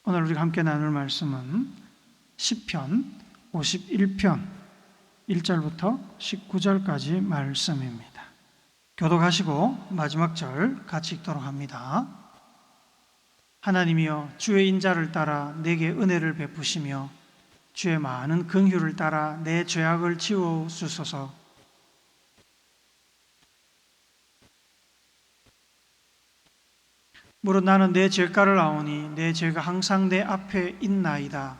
오늘 우리가 함께 나눌 말씀은 시편 51편 1절부터 19절까지 말씀입니다. 교독하시고 마지막 절 같이 읽도록 합니다. 하나님이여, 주의 인자를 따라 내게 은혜를 베푸시며 주의 많은 긍휼을 따라 내 죄악을 지워 주소서. 무릇 나는 내 죄가를 아오니 내 죄가 항상 내 앞에 있나이다.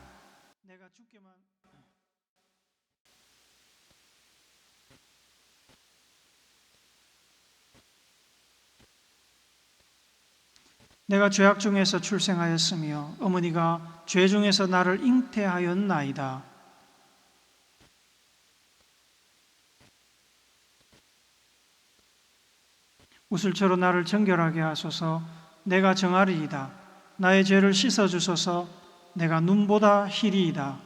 내가 죄악 중에서 출생하였으며 어머니가 죄 중에서 나를 잉태하였나이다. 우슬초로 나를 정결하게 하소서. 내가 정하리이다. 나의 죄를 씻어주소서. 내가 눈보다 희리이다.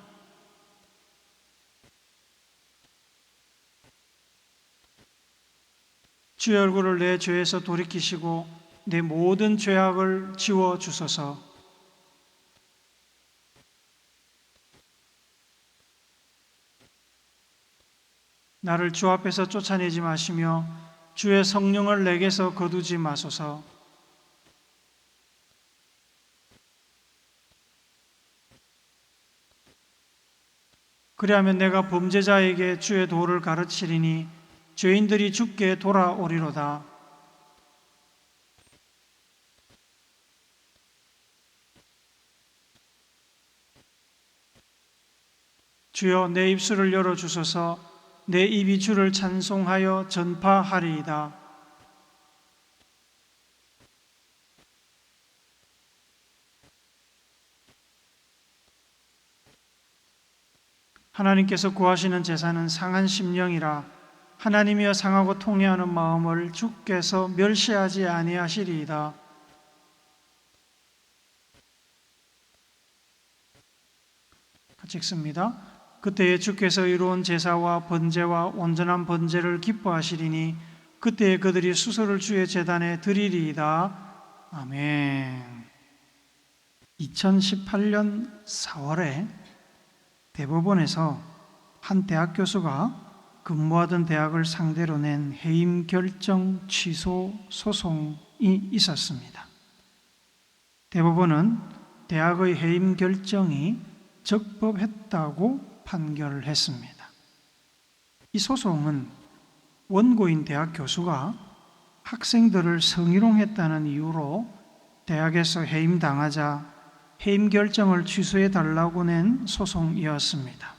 주의 얼굴을 내 죄에서 돌이키시고 내 모든 죄악을 지워주소서. 나를 주 앞에서 쫓아내지 마시며 주의 성령을 내게서 거두지 마소서. 그리하면 내가 범죄자에게 주의 도를 가르치리니 죄인들이 주께 돌아오리로다. 주여, 내 입술을 열어주소서. 내 입이 주를 찬송하여 전파하리이다. 하나님께서 구하시는 제사는 상한 심령이라. 하나님이여, 상하고 통회하는 마음을 주께서 멸시하지 아니하시리이다. 같이 읽습니다. 그때에 주께서 이루은 제사와 번제와 온전한 번제를 기뻐하시리니 그때에 그들이 수소를 주의 제단에 드리리이다. 아멘. 2018년 4월에 대법원에서 한 대학 교수가 근무하던 대학을 상대로 낸 해임 결정 취소 소송이 있었습니다. 대법원은 대학의 해임 결정이 적법했다고 판결을 했습니다. 이 소송은 원고인 대학 교수가 학생들을 성희롱했다는 이유로 대학에서 해임당하자 해임 결정을 취소해 달라고 낸 소송이었습니다.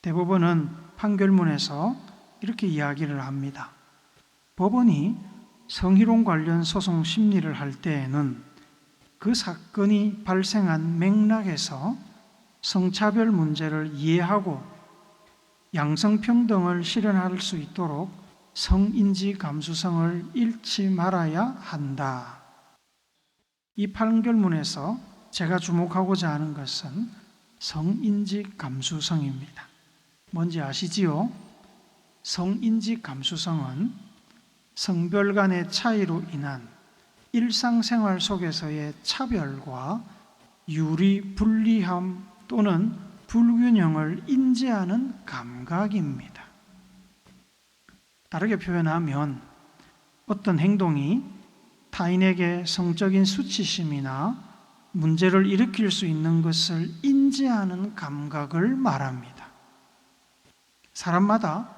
대법원은 판결문에서 이렇게 이야기를 합니다. 법원이 성희롱 관련 소송 심리를 할 때에는 그 사건이 발생한 맥락에서 성차별 문제를 이해하고 양성평등을 실현할 수 있도록 성인지 감수성을 잃지 말아야 한다. 이 판결문에서 제가 주목하고자 하는 것은 성인지 감수성입니다. 뭔지 아시지요? 성인지 감수성은 성별 간의 차이로 인한 일상생활 속에서의 차별과 유리, 불리함 또는 불균형을 인지하는 감각입니다. 다르게 표현하면 어떤 행동이 타인에게 성적인 수치심이나 문제를 일으킬 수 있는 것을 인지하는 감각을 말합니다. 사람마다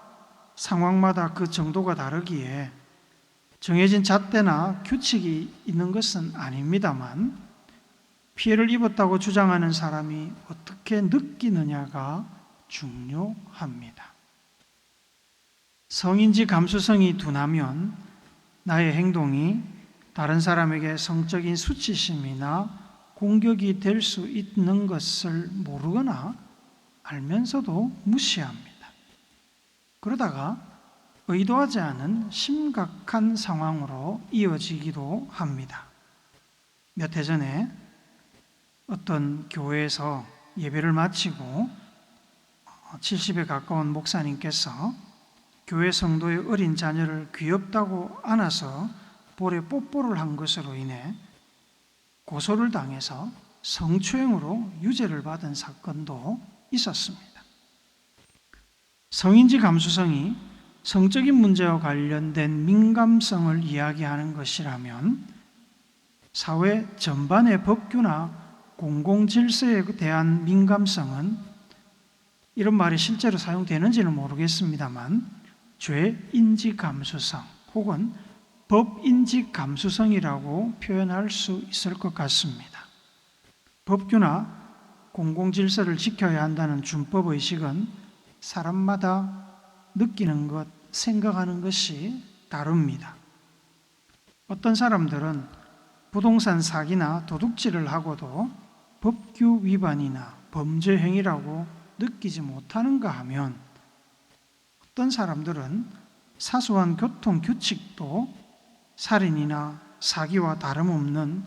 상황마다 그 정도가 다르기에 정해진 잣대나 규칙이 있는 것은 아닙니다만 피해를 입었다고 주장하는 사람이 어떻게 느끼느냐가 중요합니다. 성인지 감수성이 둔하면 나의 행동이 다른 사람에게 성적인 수치심이나 공격이 될 수 있는 것을 모르거나 알면서도 무시합니다. 그러다가 의도하지 않은 심각한 상황으로 이어지기도 합니다. 몇 해 전에 어떤 교회에서 예배를 마치고 70에 가까운 목사님께서 교회 성도의 어린 자녀를 귀엽다고 안아서 볼에 뽀뽀를 한 것으로 인해 고소를 당해서 성추행으로 유죄를 받은 사건도 있었습니다. 성인지 감수성이 성적인 문제와 관련된 민감성을 이야기하는 것이라면 사회 전반의 법규나 공공질서에 대한 민감성은, 이런 말이 실제로 사용되는지는 모르겠습니다만, 죄인지 감수성 혹은 법인지 감수성이라고 표현할 수 있을 것 같습니다. 법규나 공공질서를 지켜야 한다는 준법의식은 사람마다 느끼는 것, 생각하는 것이 다릅니다. 어떤 사람들은 부동산 사기나 도둑질을 하고도 법규 위반이나 범죄 행위라고 느끼지 못하는가 하면, 어떤 사람들은 사소한 교통 규칙도 살인이나 사기와 다름없는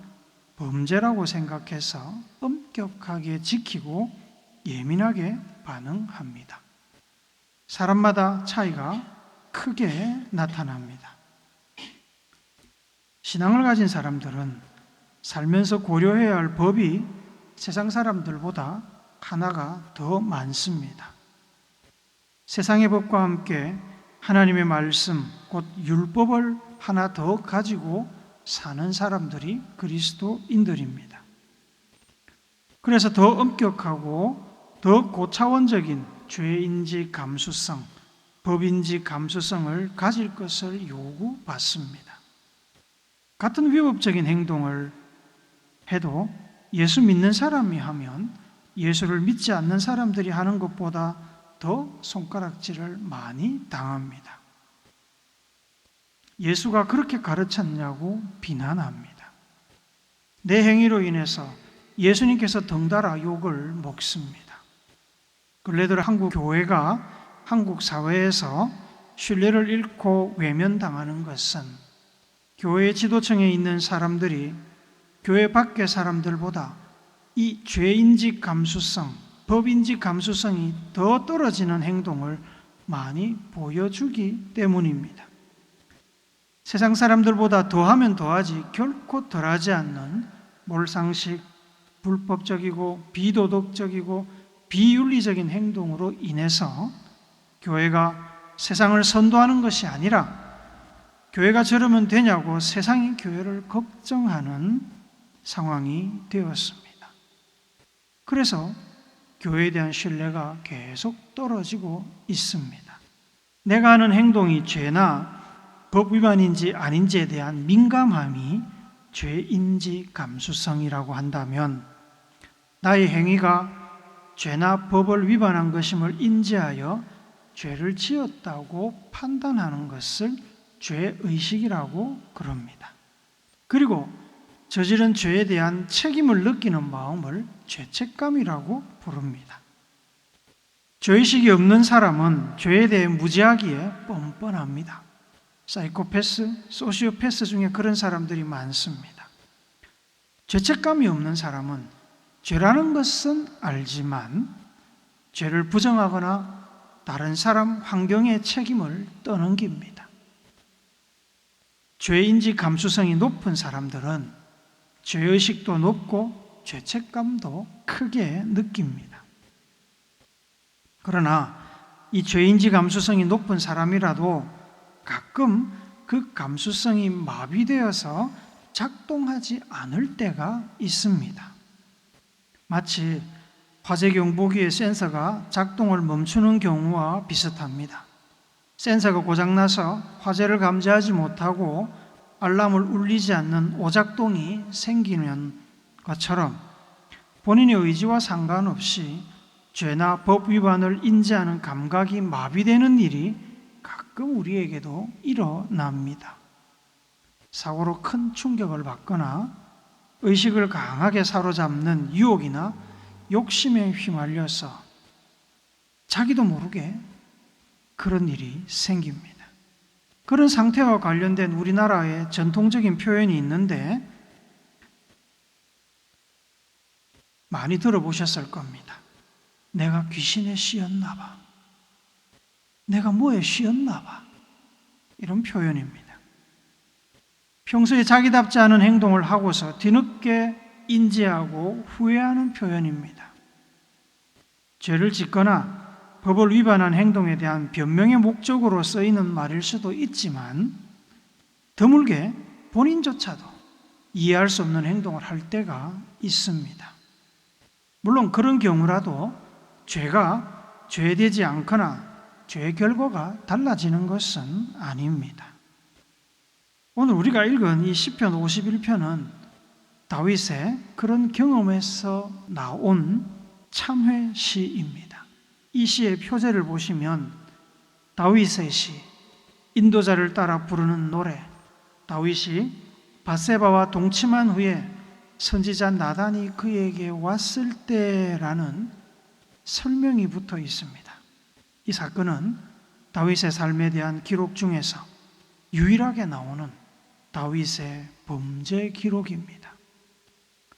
범죄라고 생각해서 엄격하게 지키고 예민하게 반응합니다. 사람마다 차이가 크게 나타납니다. 신앙을 가진 사람들은 살면서 고려해야 할 법이 세상 사람들보다 하나가 더 많습니다. 세상의 법과 함께 하나님의 말씀, 곧 율법을 하나 더 가지고 사는 사람들이 그리스도인들입니다. 그래서 더 엄격하고 더 고차원적인 죄인지 감수성, 법인지 감수성을 가질 것을 요구받습니다. 같은 위법적인 행동을 해도 예수 믿는 사람이 하면 예수를 믿지 않는 사람들이 하는 것보다 더 손가락질을 많이 당합니다. 예수가 그렇게 가르쳤냐고 비난합니다. 내 행위로 인해서 예수님께서 덩달아 욕을 먹습니다. 근래 들어 한국 교회가 한국 사회에서 신뢰를 잃고 외면당하는 것은 교회 지도층에 있는 사람들이 교회 밖의 사람들보다 이 죄인지 감수성, 법인지 감수성이 더 떨어지는 행동을 많이 보여주기 때문입니다. 세상 사람들보다 더하면 더하지 결코 덜하지 않는 몰상식, 불법적이고 비도덕적이고 비윤리적인 행동으로 인해서 교회가 세상을 선도하는 것이 아니라 교회가 저러면 되냐고 세상이 교회를 걱정하는 상황이 되었습니다. 그래서 교회에 대한 신뢰가 계속 떨어지고 있습니다. 내가 하는 행동이 죄나 법 위반인지 아닌지에 대한 민감함이 죄인지 감수성이라고 한다면, 나의 행위가 죄나 법을 위반한 것임을 인지하여 죄를 지었다고 판단하는 것을 죄의식이라고 그럽니다. 그리고 저지른 죄에 대한 책임을 느끼는 마음을 죄책감이라고 부릅니다. 죄의식이 없는 사람은 죄에 대해 무지하기에 뻔뻔합니다. 사이코패스, 소시오패스 중에 그런 사람들이 많습니다. 죄책감이 없는 사람은 죄라는 것은 알지만 죄를 부정하거나 다른 사람, 환경의 책임을 떠넘깁니다. 죄인지 감수성이 높은 사람들은 죄의식도 높고 죄책감도 크게 느낍니다. 그러나 이 죄인지 감수성이 높은 사람이라도 가끔 그 감수성이 마비되어서 작동하지 않을 때가 있습니다. 마치 화재 경보기의 센서가 작동을 멈추는 경우와 비슷합니다. 센서가 고장나서 화재를 감지하지 못하고 알람을 울리지 않는 오작동이 생기는 것처럼 본인의 의지와 상관없이 죄나 법 위반을 인지하는 감각이 마비되는 일이 가끔 우리에게도 일어납니다. 사고로 큰 충격을 받거나 의식을 강하게 사로잡는 유혹이나 욕심에 휘말려서 자기도 모르게 그런 일이 생깁니다. 그런 상태와 관련된 우리나라의 전통적인 표현이 있는데 많이 들어보셨을 겁니다. 내가 귀신에 씌었나 봐. 내가 뭐에 씌었나 봐. 이런 표현입니다. 평소에 자기답지 않은 행동을 하고서 뒤늦게 인지하고 후회하는 표현입니다. 죄를 짓거나 법을 위반한 행동에 대한 변명의 목적으로 쓰이는 말일 수도 있지만 드물게 본인조차도 이해할 수 없는 행동을 할 때가 있습니다. 물론 그런 경우라도 죄가 죄되지 않거나 죄의 결과가 달라지는 것은 아닙니다. 오늘 우리가 읽은 이 시편 51편은 다윗의 그런 경험에서 나온 참회 시입니다. 이 시의 표제를 보시면 다윗의 시, 인도자를 따라 부르는 노래, 다윗이 밧세바와 동침한 후에 선지자 나단이 그에게 왔을 때라는 설명이 붙어 있습니다. 이 사건은 다윗의 삶에 대한 기록 중에서 유일하게 나오는 다윗의 범죄 기록입니다.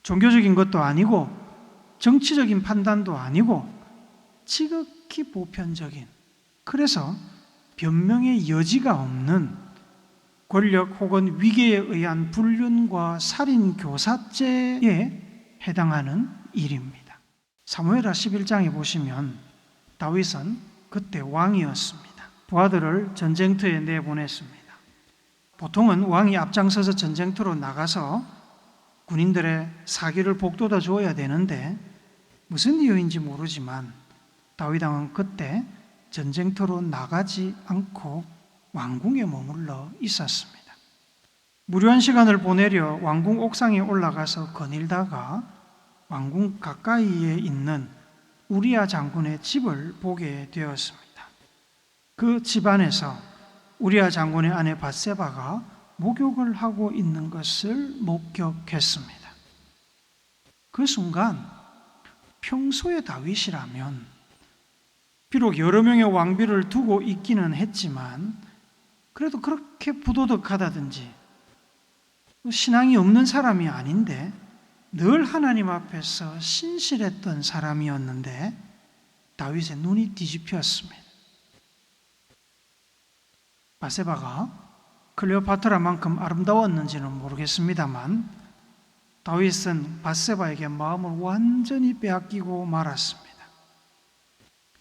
종교적인 것도 아니고 정치적인 판단도 아니고 지극히 보편적인, 그래서 변명의 여지가 없는 권력 혹은 위계에 의한 불륜과 살인 교사죄에 해당하는 일입니다. 사무엘하 11장에 보시면 다윗은 그때 왕이었습니다. 부하들을 전쟁터에 내보냈습니다. 보통은 왕이 앞장서서 전쟁터로 나가서 군인들의 사기를 복돋아 주어야 되는데 무슨 이유인지 모르지만 다윗 왕은 그때 전쟁터로 나가지 않고 왕궁에 머물러 있었습니다. 무료한 시간을 보내려 왕궁 옥상에 올라가서 거닐다가 왕궁 가까이에 있는 우리야 장군의 집을 보게 되었습니다. 그 집 안에서 우리야 장군의 아내 밧세바가 목욕을 하고 있는 것을 목격했습니다. 그 순간 평소의 다윗이라면 비록 여러 명의 왕비를 두고 있기는 했지만 그래도 그렇게 부도덕하다든지 신앙이 없는 사람이 아닌데 늘 하나님 앞에서 신실했던 사람이었는데 다윗의 눈이 뒤집혔습니다. 밧세바가 클레오파트라만큼 아름다웠는지는 모르겠습니다만 다윗은 밧세바에게 마음을 완전히 빼앗기고 말았습니다.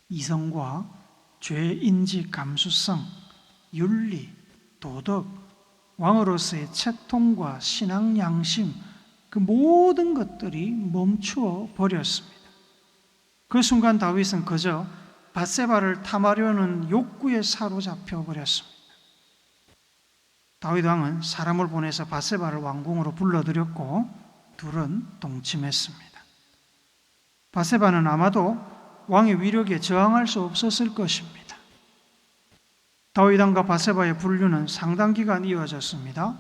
이성과 죄인지 감수성, 윤리, 도덕, 왕으로서의 채통과 신앙 양심, 그 모든 것들이 멈추어 버렸습니다. 그 순간 다윗은 그저 밧세바를 탐하려는 욕구에 사로잡혀 버렸습니다. 다윗 왕은 사람을 보내서 밧세바를 왕궁으로 불러들였고 둘은 동침했습니다. 밧세바는 아마도 왕의 위력에 저항할 수 없었을 것입니다. 다윗 왕과 밧세바의 분류는 상당 기간 이어졌습니다.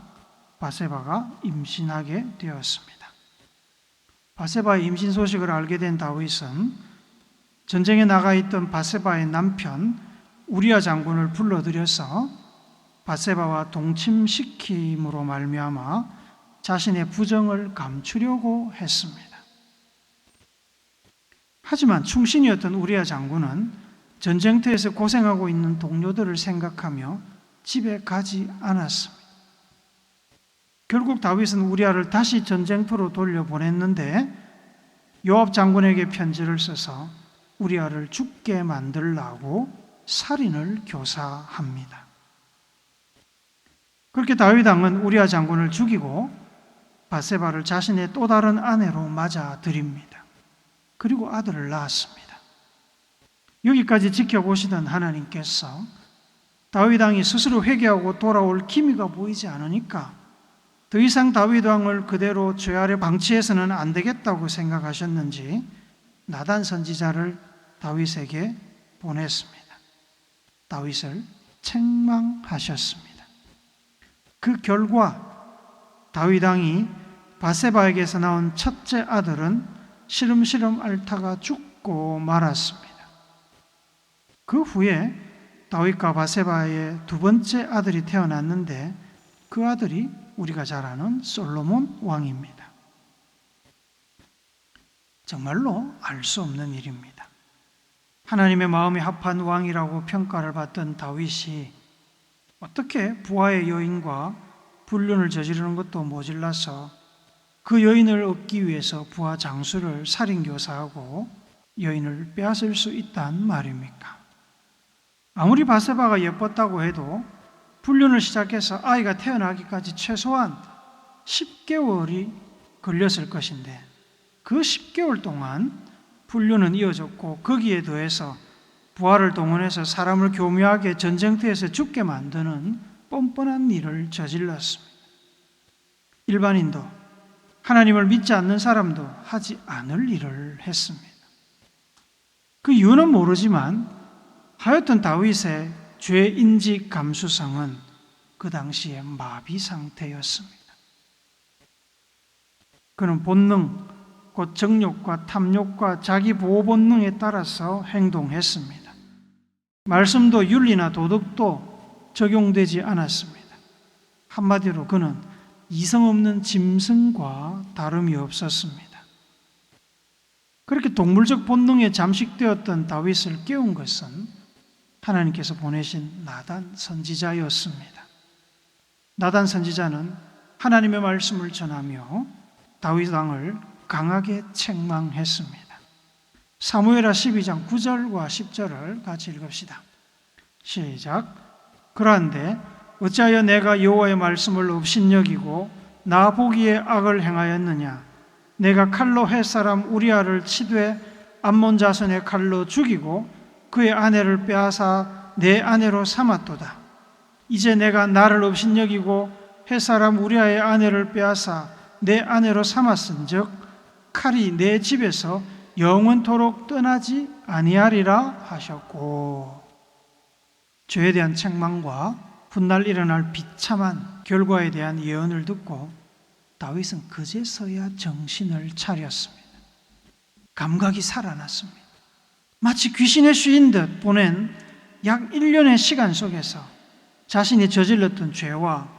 밧세바가 임신하게 되었습니다. 밧세바의 임신 소식을 알게 된 다윗은 전쟁에 나가 있던 밧세바의 남편 우리야 장군을 불러들여서 밧세바와 동침시킴으로 말미암아 자신의 부정을 감추려고 했습니다. 하지만 충신이었던 우리야 장군은 전쟁터에서 고생하고 있는 동료들을 생각하며 집에 가지 않았습니다. 결국 다윗은 우리야를 다시 전쟁터로 돌려보냈는데 요압 장군에게 편지를 써서 우리야를 죽게 만들라고 살인을 교사합니다. 그렇게 다윗 왕은 우리야 장군을 죽이고 밧세바를 자신의 또 다른 아내로 맞아들입니다. 그리고 아들을 낳았습니다. 여기까지 지켜보시던 하나님께서 다윗 왕이 스스로 회개하고 돌아올 기미가 보이지 않으니까 더 이상 다윗 왕을 그대로 죄 아래 방치해서는 안 되겠다고 생각하셨는지 나단 선지자를 다윗에게 보냈습니다. 다윗을 책망하셨습니다. 그 결과 다윗 왕이 밧세바에게서 나온 첫째 아들은 시름시름 앓다가 죽고 말았습니다. 그 후에 다윗과 밧세바의 두 번째 아들이 태어났는데 그 아들이 우리가 잘 아는 솔로몬 왕입니다. 정말로 알 수 없는 일입니다. 하나님의 마음에 합한 왕이라고 평가를 받던 다윗이 어떻게 부하의 여인과 불륜을 저지르는 것도 모질라서 그 여인을 얻기 위해서 부하 장수를 살인교사하고 여인을 빼앗을 수 있단 말입니까? 아무리 바세바가 예뻤다고 해도 불륜을 시작해서 아이가 태어나기까지 최소한 10개월이 걸렸을 것인데 그 10개월 동안 불륜은 이어졌고 거기에 더해서 부하를 동원해서 사람을 교묘하게 전쟁터에서 죽게 만드는 뻔뻔한 일을 저질렀습니다. 일반인도 하나님을 믿지 않는 사람도 하지 않을 일을 했습니다. 그 이유는 모르지만 하여튼 다윗의 죄 인지 감수성은 그 당시에 마비 상태였습니다. 그는 본능, 곧 정욕과 탐욕과 자기 보호 본능에 따라서 행동했습니다. 말씀도 윤리나 도덕도 적용되지 않았습니다. 한마디로 그는 이성 없는 짐승과 다름이 없었습니다. 그렇게 동물적 본능에 잠식되었던 다윗을 깨운 것은 하나님께서 보내신 나단 선지자였습니다. 나단 선지자는 하나님의 말씀을 전하며 다윗 왕을 강하게 책망했습니다. 사무엘하 12장 9절과 10절을 같이 읽읍시다. 시작. 그런데 어찌하여 내가 여호와의 말씀을 업신여기고 나 보기에 악을 행하였느냐? 내가 칼로 햇사람 우리아를 치되 암몬 자손의 칼로 죽이고 그의 아내를 빼앗아 내 아내로 삼았도다. 이제 내가 나를 업신여기고 햇사람 우리아의 아내를 빼앗아 내 아내로 삼았은즉 칼이 내 집에서 영원토록 떠나지 아니하리라 하셨고, 죄에 대한 책망과 훗날 일어날 비참한 결과에 대한 예언을 듣고 다윗은 그제서야 정신을 차렸습니다. 감각이 살아났습니다. 마치 귀신에 씌인 듯 보낸 약 1년의 시간 속에서 자신이 저질렀던 죄와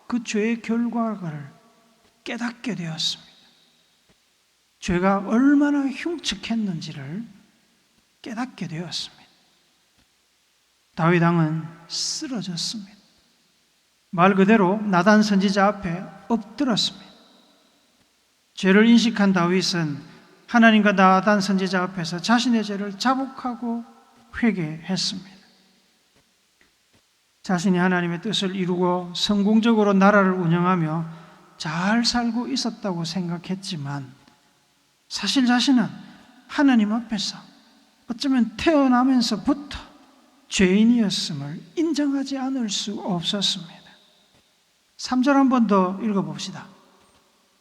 그 죄의 결과를 깨닫게 되었습니다. 죄가 얼마나 흉측했는지를 깨닫게 되었습니다. 다윗 왕은 쓰러졌습니다. 말 그대로 나단 선지자 앞에 엎드렸습니다. 죄를 인식한 다윗은 하나님과 나단 선지자 앞에서 자신의 죄를 자복하고 회개했습니다. 자신이 하나님의 뜻을 이루고 성공적으로 나라를 운영하며 잘 살고 있었다고 생각했지만 사실 자신은 하나님 앞에서 어쩌면 태어나면서부터 죄인이었음을 인정하지 않을 수 없었습니다. 3절 한 번 더 읽어봅시다.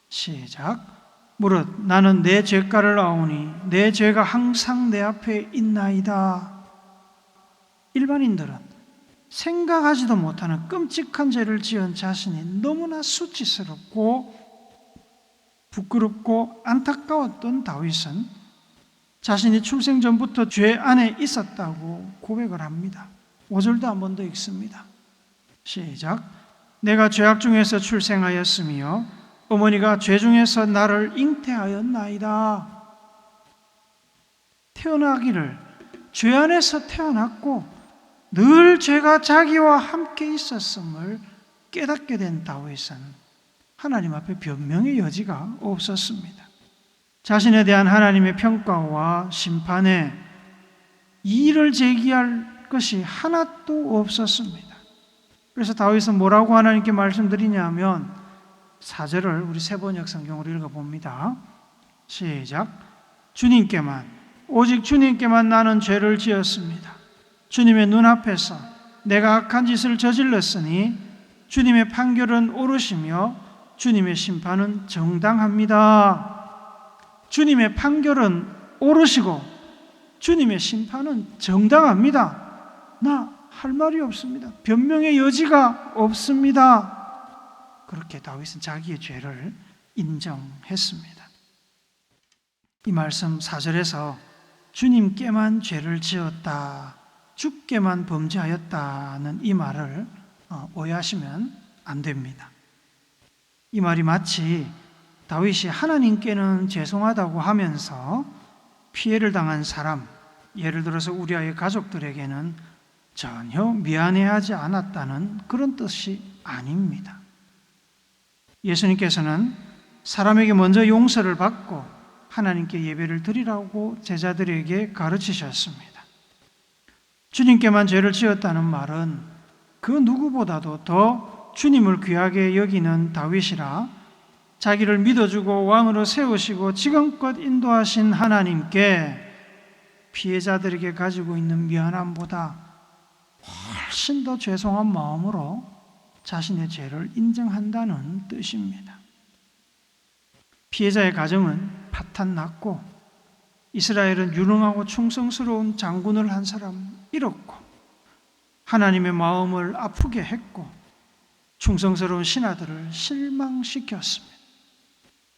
시작. 무릇 나는 내 죄가를 아오니 내 죄가 항상 내 앞에 있나이다. 일반인들은 생각하지도 못하는 끔찍한 죄를 지은 자신이 너무나 수치스럽고 부끄럽고 안타까웠던 다윗은 자신이 출생 전부터 죄 안에 있었다고 고백을 합니다. 5절도 한 번 더 읽습니다. 시작. 내가 죄악 중에서 출생하였으며 어머니가 죄 중에서 나를 잉태하였나이다. 태어나기를 죄 안에서 태어났고 늘 죄가 자기와 함께 있었음을 깨닫게 된 다윗은 하나님 앞에 변명의 여지가 없었습니다. 자신에 대한 하나님의 평가와 심판에 이의를 제기할 것이 하나도 없었습니다. 그래서 다윗은 뭐라고 하나님께 말씀드리냐면 4절을 우리 세번역 성경으로 읽어봅니다. 시작. 주님께만, 오직 주님께만 나는 죄를 지었습니다. 주님의 눈앞에서 내가 악한 짓을 저질렀으니 주님의 판결은 옳으시며 주님의 심판은 정당합니다. 주님의 판결은 옳으시고 주님의 심판은 정당합니다. 나 할 말이 없습니다. 변명의 여지가 없습니다. 그렇게 다윗은 자기의 죄를 인정했습니다. 이 말씀 4절에서 주님께만 죄를 지었다, 주께만 범죄하였다는 이 말을 오해하시면 안 됩니다. 이 말이 마치 다윗이 하나님께는 죄송하다고 하면서 피해를 당한 사람, 예를 들어서 우리아의 가족들에게는 전혀 미안해하지 않았다는 그런 뜻이 아닙니다. 예수님께서는 사람에게 먼저 용서를 받고 하나님께 예배를 드리라고 제자들에게 가르치셨습니다. 주님께만 죄를 지었다는 말은 그 누구보다도 더 주님을 귀하게 여기는 다윗이라 자기를 믿어주고 왕으로 세우시고 지금껏 인도하신 하나님께 피해자들에게 가지고 있는 미안함보다 훨씬 더 죄송한 마음으로 자신의 죄를 인정한다는 뜻입니다. 피해자의 가정은 파탄났고 이스라엘은 유능하고 충성스러운 장군을 한 사람 잃었고 하나님의 마음을 아프게 했고 충성스러운 신하들을 실망시켰습니다.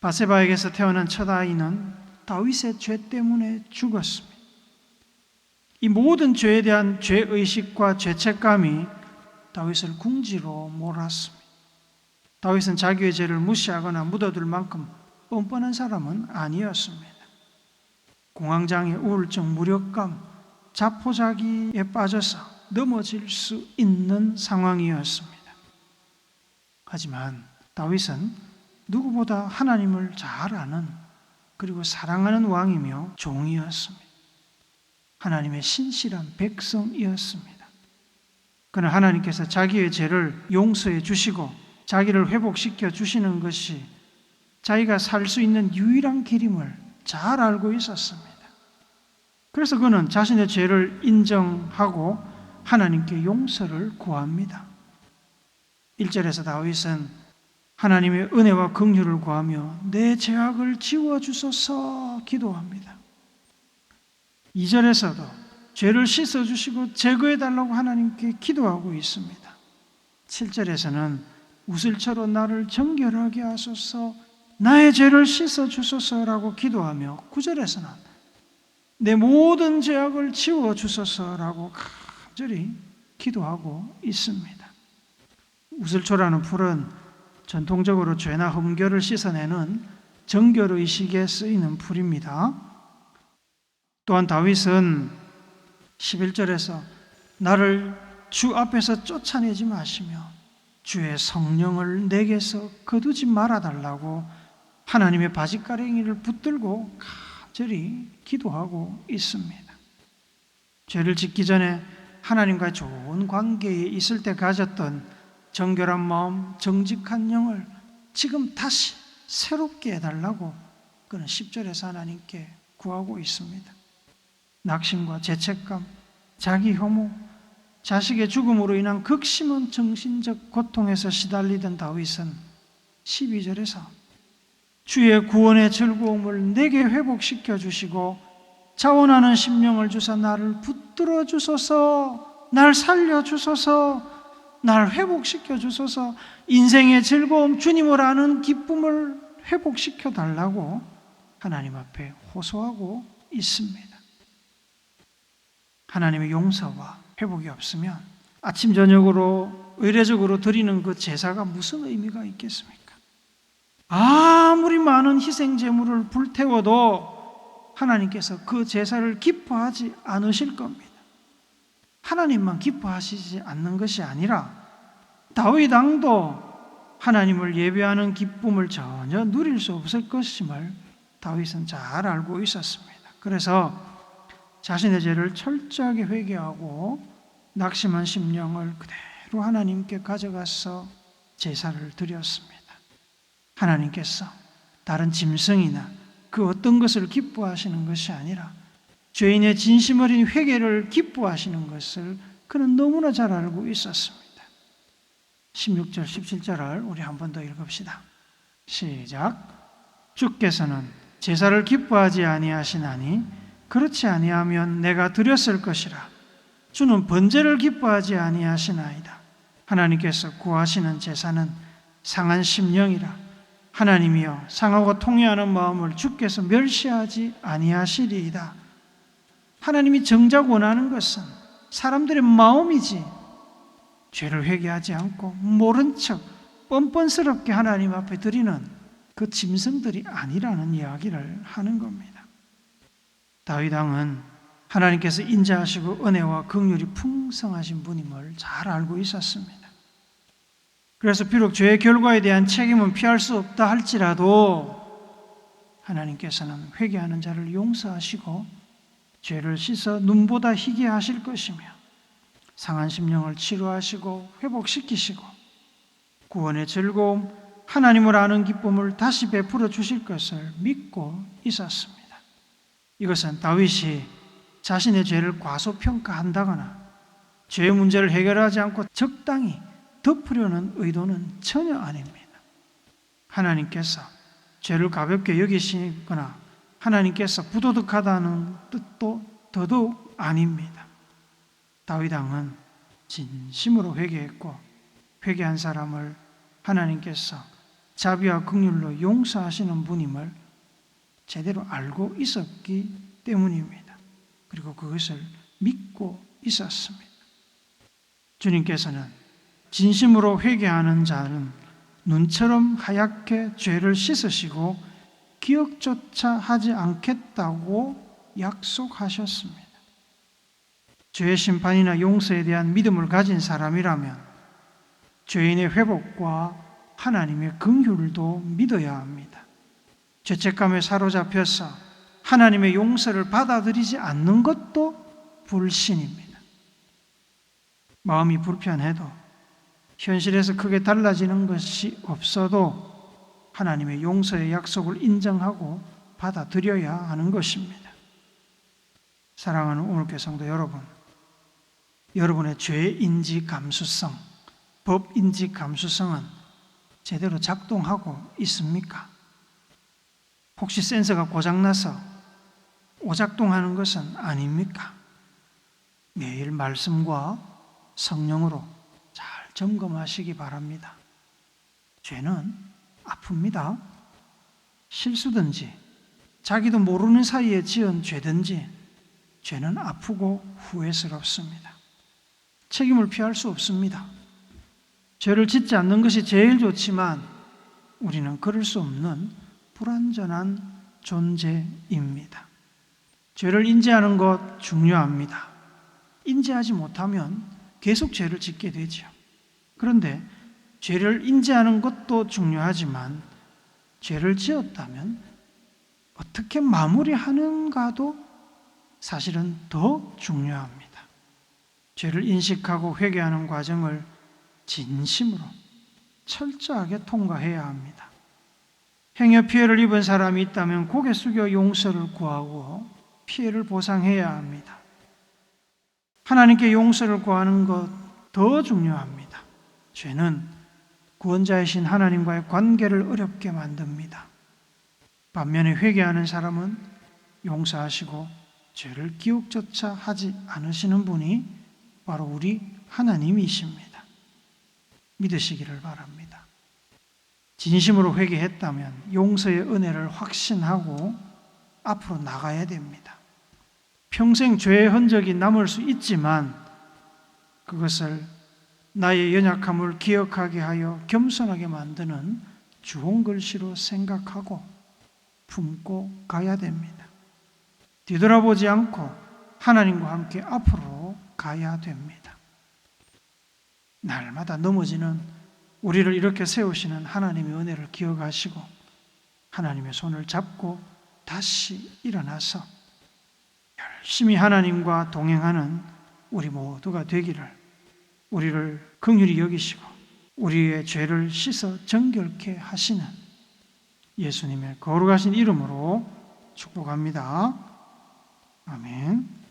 바세바에게서 태어난 첫 아이는 다윗의 죄 때문에 죽었습니다. 이 모든 죄에 대한 죄의식과 죄책감이 다윗을 궁지로 몰았습니다. 다윗은 자기의 죄를 무시하거나 묻어둘 만큼 뻔뻔한 사람은 아니었습니다. 공황장애, 우울증, 무력감, 자포자기에 빠져서 넘어질 수 있는 상황이었습니다. 하지만 다윗은 누구보다 하나님을 잘 아는 그리고 사랑하는 왕이며 종이었습니다. 하나님의 신실한 백성이었습니다. 그러나 하나님께서 자기의 죄를 용서해 주시고 자기를 회복시켜 주시는 것이 자기가 살 수 있는 유일한 길임을 잘 알고 있었습니다. 그래서 그는 자신의 죄를 인정하고 하나님께 용서를 구합니다. 1절에서 다윗은 하나님의 은혜와 긍휼을 구하며 내 죄악을 지워주소서 기도합니다. 2절에서도 죄를 씻어주시고 제거해달라고 하나님께 기도하고 있습니다. 7절에서는 우슬처럼 나를 정결하게 하소서 나의 죄를 씻어주소서라고 기도하며 9절에서는 내 모든 죄악을 지워주소서라고 간절히 기도하고 있습니다. 우슬초라는 풀은 전통적으로 죄나 흠결을 씻어내는 정결의식에 쓰이는 풀입니다. 또한 다윗은 11절에서 나를 주 앞에서 쫓아내지 마시며 주의 성령을 내게서 거두지 말아달라고 하나님의 바짓가랭이를 붙들고 간절히 기도하고 있습니다. 죄를 짓기 전에 하나님과 좋은 관계에 있을 때 가졌던 정결한 마음, 정직한 영을 지금 다시 새롭게 해달라고 그는 10절에서 하나님께 구하고 있습니다. 낙심과 죄책감, 자기 혐오, 자식의 죽음으로 인한 극심한 정신적 고통에서 시달리던 다윗은 12절에서 주의 구원의 즐거움을 내게 회복시켜 주시고 자원하는 심령을 주사 나를 붙들어 주소서, 날 살려 주소서, 날 회복시켜 주소서, 인생의 즐거움, 주님을 아는 기쁨을 회복시켜 달라고 하나님 앞에 호소하고 있습니다. 하나님의 용서와 회복이 없으면 아침 저녁으로 의례적으로 드리는 그 제사가 무슨 의미가 있겠습니까? 아무리 많은 희생 제물을 불태워도 하나님께서 그 제사를 기뻐하지 않으실 겁니다. 하나님만 기뻐하시지 않는 것이 아니라 다윗 왕도 하나님을 예배하는 기쁨을 전혀 누릴 수 없을 것임을 다윗은 잘 알고 있었습니다. 그래서 자신의 죄를 철저하게 회개하고 낙심한 심령을 그대로 하나님께 가져가서 제사를 드렸습니다. 하나님께서 다른 짐승이나 그 어떤 것을 기뻐하시는 것이 아니라 죄인의 진심 어린 회개를 기뻐하시는 것을 그는 너무나 잘 알고 있었습니다. 16절, 17절을 우리 한 번 더 읽읍시다. 시작. 주께서는 제사를 기뻐하지 아니하시나니 그렇지 아니하면 내가 드렸을 것이라. 주는 번제를 기뻐하지 아니하시나이다. 하나님께서 구하시는 제사는 상한 심령이라. 하나님이여 상하고 통회하는 마음을 주께서 멸시하지 아니하시리이다. 하나님이 정작 원하는 것은 사람들의 마음이지 죄를 회개하지 않고 모른 척 뻔뻔스럽게 하나님 앞에 드리는 그 짐승들이 아니라는 이야기를 하는 겁니다. 다윗 왕은 하나님께서 인자하시고 은혜와 긍휼이 풍성하신 분임을 잘 알고 있었습니다. 그래서 비록 죄의 결과에 대한 책임은 피할 수 없다 할지라도 하나님께서는 회개하는 자를 용서하시고 죄를 씻어 눈보다 희게 하실 것이며 상한 심령을 치료하시고 회복시키시고 구원의 즐거움, 하나님을 아는 기쁨을 다시 베풀어 주실 것을 믿고 있었습니다. 이것은 다윗이 자신의 죄를 과소평가한다거나 죄의 문제를 해결하지 않고 적당히 덮으려는 의도는 전혀 아닙니다. 하나님께서 죄를 가볍게 여기시거나 하나님께서 부도덕하다는 뜻도 더더욱 아닙니다. 다윗 왕은 진심으로 회개했고 회개한 사람을 하나님께서 자비와 긍휼로 용서하시는 분임을 제대로 알고 있었기 때문입니다. 그리고 그것을 믿고 있었습니다. 주님께서는 진심으로 회개하는 자는 눈처럼 하얗게 죄를 씻으시고 기억조차 하지 않겠다고 약속하셨습니다. 죄의 심판이나 용서에 대한 믿음을 가진 사람이라면 죄인의 회복과 하나님의 긍휼도 믿어야 합니다. 죄책감에 사로잡혀서 하나님의 용서를 받아들이지 않는 것도 불신입니다. 마음이 불편해도 현실에서 크게 달라지는 것이 없어도 하나님의 용서의 약속을 인정하고 받아들여야 하는 것입니다. 사랑하는 오늘교회 성도 여러분, 여러분의 죄인지 감수성, 법인지 감수성은 제대로 작동하고 있습니까? 혹시 센서가 고장나서 오작동하는 것은 아닙니까? 매일 말씀과 성령으로 잘 점검하시기 바랍니다. 죄는 아픕니다. 실수든지 자기도 모르는 사이에 지은 죄든지 죄는 아프고 후회스럽습니다. 책임을 피할 수 없습니다. 죄를 짓지 않는 것이 제일 좋지만 우리는 그럴 수 없는 불완전한 존재입니다. 죄를 인지하는 것 중요합니다. 인지하지 못하면 계속 죄를 짓게 되죠. 그런데 죄를 인지하는 것도 중요하지만 죄를 지었다면 어떻게 마무리하는가도 사실은 더 중요합니다. 죄를 인식하고 회개하는 과정을 진심으로 철저하게 통과해야 합니다. 행여 피해를 입은 사람이 있다면 고개 숙여 용서를 구하고 피해를 보상해야 합니다. 하나님께 용서를 구하는 것 더 중요합니다. 죄는 구원자이신 하나님과의 관계를 어렵게 만듭니다. 반면에 회개하는 사람은 용서하시고 죄를 기억조차 하지 않으시는 분이 바로 우리 하나님이십니다. 믿으시기를 바랍니다. 진심으로 회개했다면 용서의 은혜를 확신하고 앞으로 나가야 됩니다. 평생 죄의 흔적이 남을 수 있지만 그것을 나의 연약함을 기억하게 하여 겸손하게 만드는 주홍 글씨로 생각하고 품고 가야 됩니다. 뒤돌아보지 않고 하나님과 함께 앞으로 가야 됩니다. 날마다 넘어지는 우리를 이렇게 세우시는 하나님의 은혜를 기억하시고 하나님의 손을 잡고 다시 일어나서 열심히 하나님과 동행하는 우리 모두가 되기를, 우리를 긍휼히 여기시고 우리의 죄를 씻어 정결케 하시는 예수님의 거룩하신 이름으로 축복합니다. 아멘.